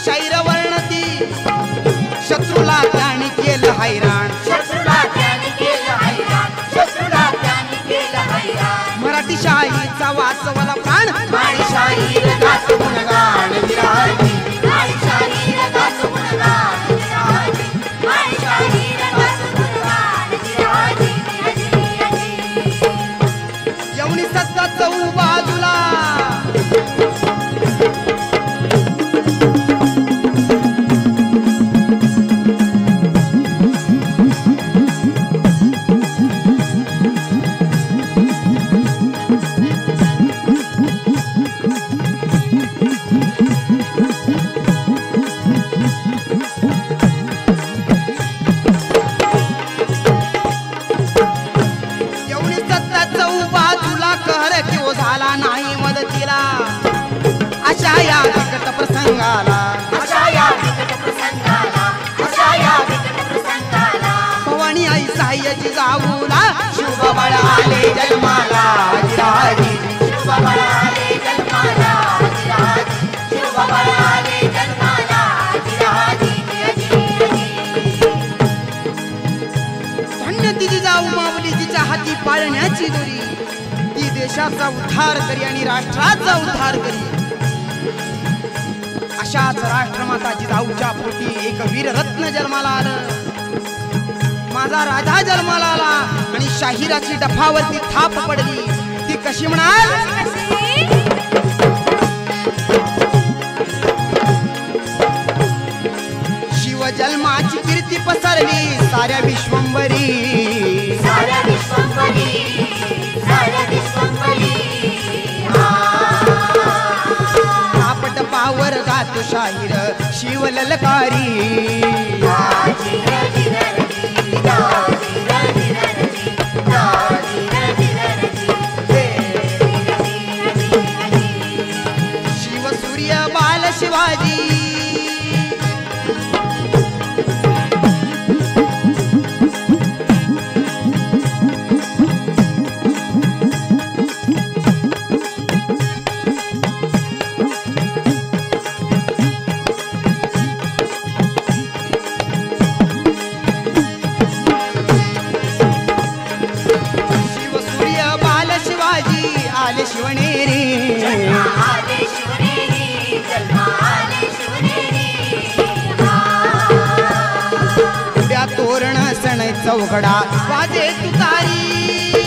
शाहीर वर्णती शत्रूला त्याने केलं हैराण मराठी शाहीचा वाचवला प्राण शाहीर गातो गुणगान विराजी शाहीर गातो गुणगान विराजी शाहीर गातो गुणगान विराजी एवढी सत्ता चौ बाजूला झाला नाही मदतीला अशा या विकट प्रसंगाला भवानी आई साह्याची जाऊला शिवबाळ आले जन्माला जिराजी शिवबाळ आले जन्माला जिराजी शिवबाळ आले जन्माला जिराजी धन्य तिची जाऊ माऊली जिच्या हाती पाळण्याची दोरी ती देशाचा उद्धार करी आणि राष्ट्राचा उद्धार करी अशाच राष्ट्रमाता जिजाऊच्या पोटी एक वीररत्न जन्माला आलं माझा राजा जन्माला आला आणि शाहिराची डफावरती थाप पडली ती कशी म्हणाल शिव जन्माची कीर्ती पसरली साऱ्या विश्वंभरी आपट पावर गातो शाहीर शिव ललकारी शिव सूर्य बाल शिवाजी आले शिवनेरी उड्या तोरण सण चौघडा वाजे तुतारी